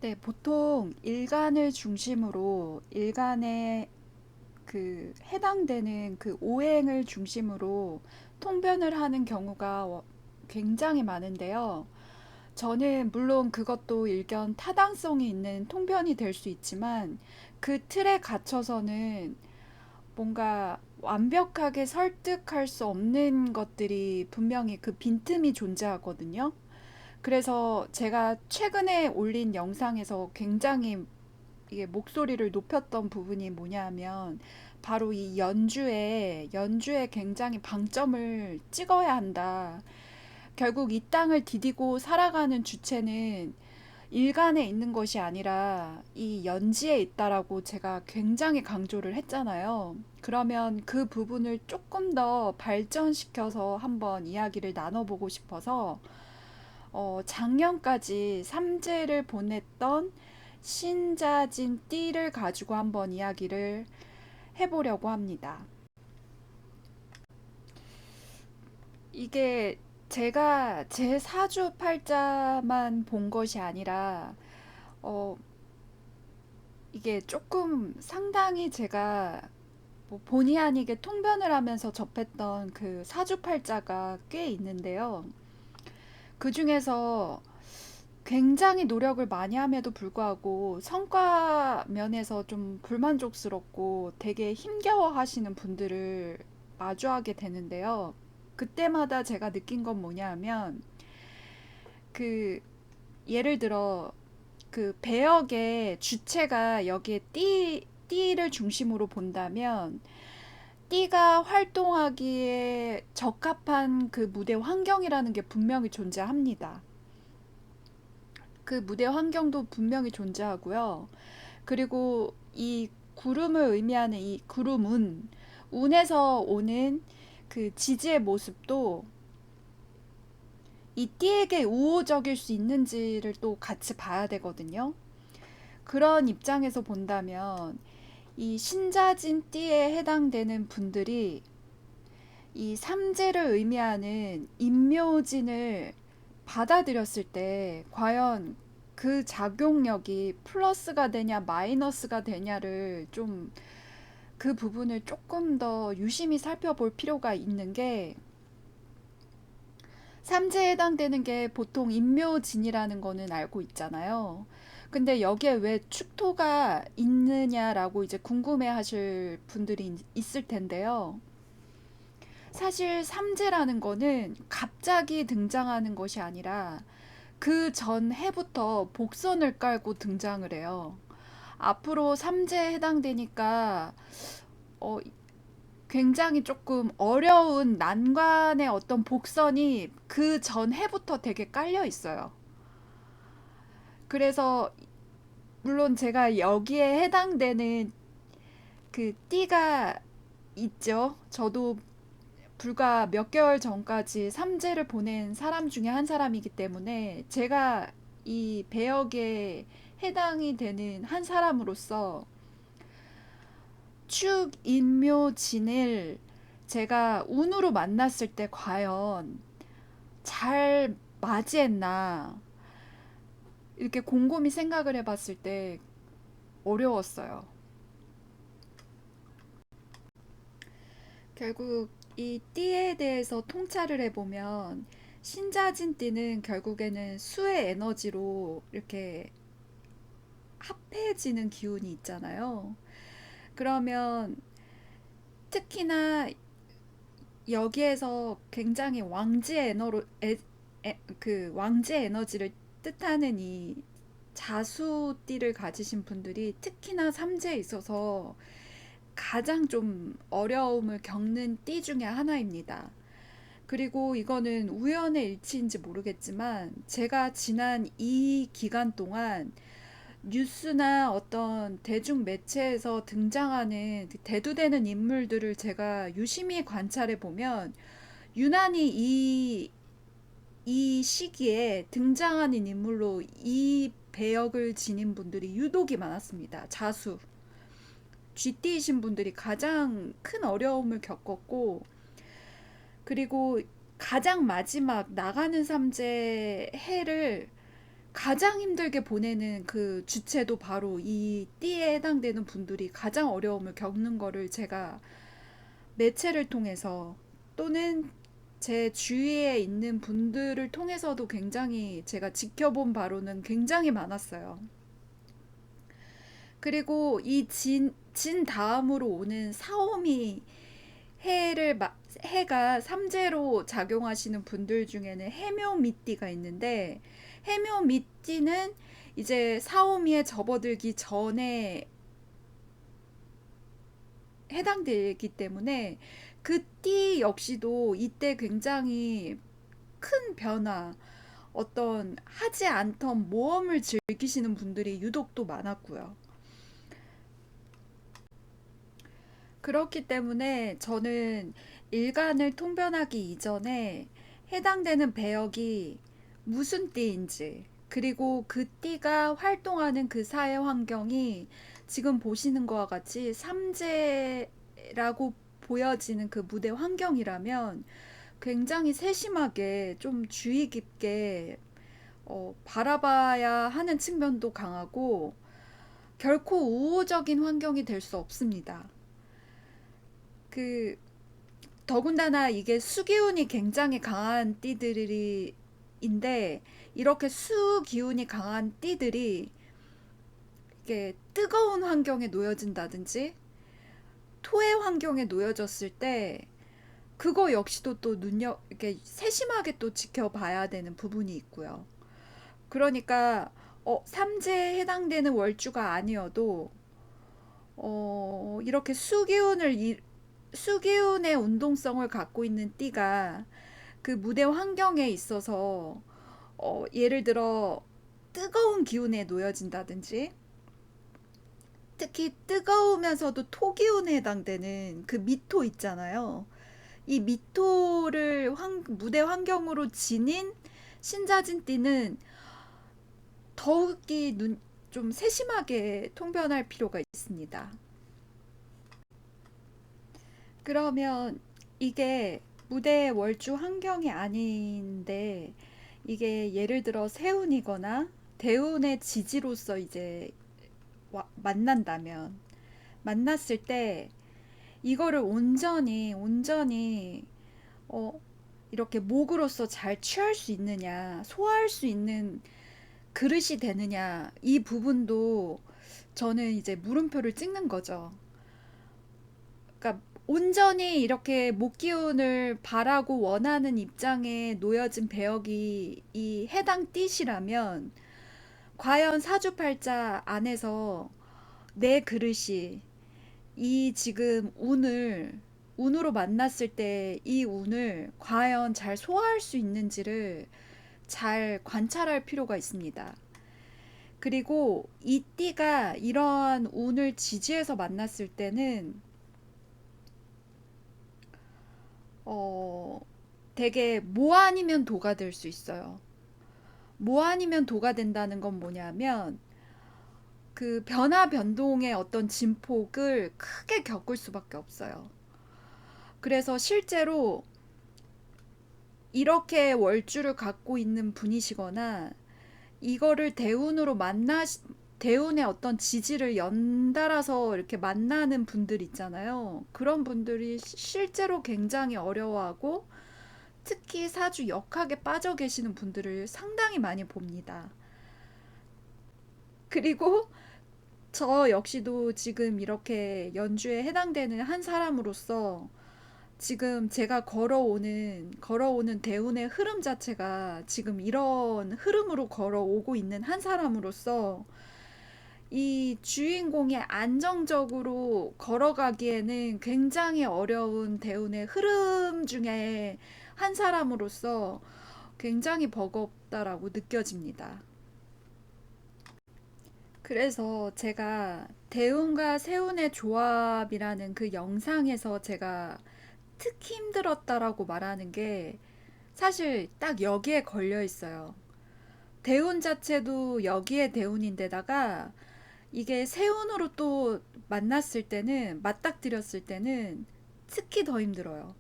네, 보통 일간을 중심으로 일간에 해당되는 그 오행을 중심으로 통변을 하는 경우가 굉장히 많은데요. 저는 물론 그것도 일견 타당성이 있는 통변이 될 수 있지만 그 틀에 갇혀서는 뭔가 완벽하게 설득할 수 없는 것들이 분명히 그 빈틈이 존재하거든요. 그래서 제가 최근에 올린 영상에서 굉장히 이게 목소리를 높였던 부분이 뭐냐면 바로 이 연주에 굉장히 방점을 찍어야 한다. 결국 이 땅을 디디고 살아가는 주체는 일간에 있는 것이 아니라 이 연지에 있다라고 제가 굉장히 강조를 했잖아요. 그러면 그 부분을 조금 더 발전시켜서 한번 이야기를 나눠보고 싶어서 작년까지 삼재를 보냈던 신자진 띠를 가지고 한번 이야기를 해보려고 합니다. 이게 제가 제 사주 팔자만 본 것이 아니라 어, 이게 조금 상당히 제가 뭐 본의 아니게 통변을 하면서 접했던 그 사주 팔자가 꽤 있는데요. 그 중에서 굉장히 노력을 많이 함에도 불구하고 성과 면에서 좀 불만족스럽고 되게 힘겨워 하시는 분들을 마주하게 되는데요. 그때마다 제가 느낀 건 뭐냐 하면 그 예를 들어 그 배역의 주체가 여기에 띠를 중심으로 본다면 띠가 활동하기에 적합한 그 무대 환경이라는 게 분명히 존재합니다. 그 무대 환경도 분명히 존재하고요. 그리고 이 구름을 의미하는 이 구름운, 운에서 오는 그 지지의 모습도 이 띠에게 우호적일 수 있는지를 또 같이 봐야 되거든요. 그런 입장에서 본다면 이 신자진 띠에 해당되는 분들이 이 삼재를 의미하는 인묘진을 받아들였을 때 과연 그 작용력이 플러스가 되냐 마이너스가 되냐를 좀 그 부분을 조금 더 유심히 살펴볼 필요가 있는 게 삼재에 해당되는 게 보통 인묘진이라는 거는 알고 있잖아요. 근데 여기에 왜 축토가 있느냐라고 이제 궁금해 하실 분들이 있을 텐데요. 사실 삼재라는 거는 갑자기 등장하는 것이 아니라 그 전 해부터 복선을 깔고 등장을 해요. 앞으로 삼재에 해당되니까 어, 굉장히 조금 어려운 난관의 어떤 복선이 그 전 해부터 되게 깔려 있어요. 그래서 물론 제가 여기에 해당되는 그 띠가 있죠. 저도 불과 몇 개월 전까지 삼재를 보낸 사람 중에 한 사람이기 때문에 제가 이 배역에 해당이 되는 한 사람으로서 축, 인묘, 진을 제가 운으로 만났을 때 과연 잘 맞이했나 이렇게 곰곰이 생각을 해봤을 때 어려웠어요. 결국 이 띠에 대해서 통찰을 해보면 신자진 띠는 결국에는 수의 에너지로 이렇게 합해지는 기운이 있잖아요. 그러면 특히나 여기에서 굉장히 그 왕지의 에너지를 뜻하는 이 자수띠를 가지신 분들이 특히나 삼재에 있어서 가장 좀 어려움을 겪는 띠 중에 하나입니다. 그리고 이거는 우연의 일치인지 모르겠지만 제가 지난 이 기간 동안 뉴스나 어떤 대중 매체에서 등장하는 대두되는 인물들을 제가 유심히 관찰해 보면 유난히 이 시기에 등장하는 인물로 이 배역을 지닌 분들이 유독이 많았습니다. 자수, 쥐띠이신 분들이 가장 큰 어려움을 겪었고, 그리고 가장 마지막 나가는 삼재 해를 가장 힘들게 보내는 그 주체도 바로 이 띠에 해당되는 분들이 가장 어려움을 겪는 거를 제가 매체를 통해서 또는 제 주위에 있는 분들을 통해서도 굉장히 제가 지켜본 바로는 굉장히 많았어요. 그리고 이 진 다음으로 오는 사오미 해가 삼재로 작용하시는 분들 중에는 해묘미띠가 있는데, 해묘미띠는 이제 사오미에 접어들기 전에 해당되기 때문에 그 띠 역시도 이때 굉장히 큰 변화, 어떤 하지 않던 모험을 즐기시는 분들이 유독 또 많았고요. 그렇기 때문에 저는 일간을 통변하기 이전에 해당되는 배역이 무슨 띠인지, 그리고 그 띠가 활동하는 그 사회 환경이 지금 보시는 것과 같이 삼재라고 보여지는 그 무대 환경이라면 굉장히 세심하게 좀 주의 깊게 바라봐야 하는 측면도 강하고, 결코 우호적인 환경이 될 수 없습니다. 그 더군다나 이게 수기운이 굉장히 강한 띠들이 인데, 이렇게 수기운이 강한 띠들이 이게 뜨거운 환경에 놓여진다든지 토의 환경에 놓여졌을 때 그거 역시도 또 눈여 이렇게 세심하게 또 지켜봐야 되는 부분이 있고요. 그러니까 삼재에 해당되는 월주가 아니어도 이렇게 수기운의 운동성을 갖고 있는 띠가 그 무대 환경에 있어서 예를 들어 뜨거운 기운에 놓여진다든지, 특히 뜨거우면서도 토기운에 해당되는 그 미토 있잖아요. 이 미토를 무대 환경으로 지닌 신자진띠는 더욱이 좀 세심하게 통변할 필요가 있습니다. 그러면 이게 무대 월주 환경이 아닌데, 이게 예를 들어 세운이거나 대운의 지지로서 이제 만난다면, 만났을 때 이거를 온전히 어, 이렇게 목으로서 잘 취할 수 있느냐, 소화할 수 있는 그릇이 되느냐, 이 부분도 저는 이제 물음표를 찍는 거죠. 그러니까 온전히 이렇게 목 기운을 바라고 원하는 입장에 놓여진 배역이 이 해당 띠시라면, 과연 사주팔자 안에서 내 그릇이 이 지금 운으로 만났을 때 이 운을 과연 잘 소화할 수 있는지를 잘 관찰할 필요가 있습니다. 그리고 이 띠가 이러한 운을 지지해서 만났을 때는 어, 되게 모 아니면 도가 될 수 있어요. 뭐 아니면 도가 된다는 건 뭐냐면 그 변화 변동의 어떤 진폭을 크게 겪을 수밖에 없어요. 그래서 실제로 이렇게 월주를 갖고 있는 분이시거나 이거를 대운의 어떤 지지를 연달아서 이렇게 만나는 분들 있잖아요. 그런 분들이 실제로 굉장히 어려워하고 특히 사주 역학에 빠져 계시는 분들을 상당히 많이 봅니다. 그리고 저 역시도 지금 이렇게 연주에 해당되는 한 사람으로서 지금 제가 걸어오는 대운의 흐름 자체가 지금 이런 흐름으로 걸어오고 있는 한 사람으로서 이 주인공이 안정적으로 걸어가기에는 굉장히 어려운 대운의 흐름 중에 한 사람으로서 굉장히 버겁다라고 느껴집니다. 그래서 제가 대운과 세운의 조합이라는 그 영상에서 제가 특히 힘들었다라고 말하는 게 사실 딱 여기에 걸려 있어요. 대운 자체도 여기에 대운인데다가 이게 세운으로 또 맞닥뜨렸을 때는 특히 더 힘들어요.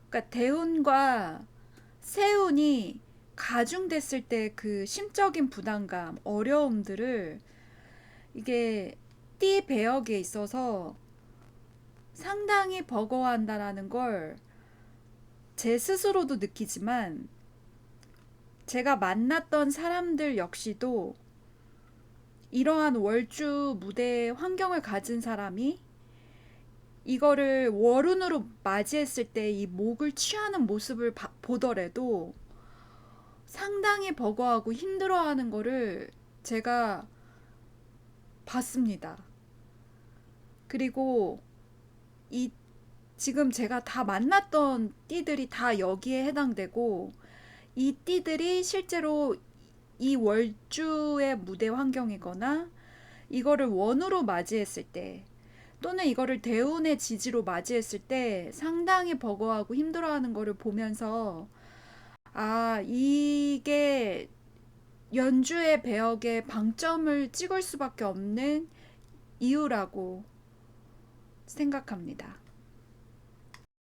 그러니까 대운과 세운이 가중됐을 때 그 심적인 부담감, 어려움들을 이게 띠 배역에 있어서 상당히 버거워한다라는 걸 제 스스로도 느끼지만 제가 만났던 사람들 역시도 이러한 월주 무대 환경을 가진 사람이 이거를 월운으로 맞이했을 때 이 목을 취하는 모습을 보더라도 상당히 버거워하고 힘들어하는 거를 제가 봤습니다. 그리고 이 지금 제가 다 만났던 띠들이 다 여기에 해당되고 이 띠들이 실제로 이 월주의 무대 환경이거나 이거를 원으로 맞이했을 때 또는 이거를 대운의 지지로 맞이했을 때 상당히 버거워하고 힘들어하는 거를 보면서 아, 이게 연주의 배역에 방점을 찍을 수밖에 없는 이유라고 생각합니다.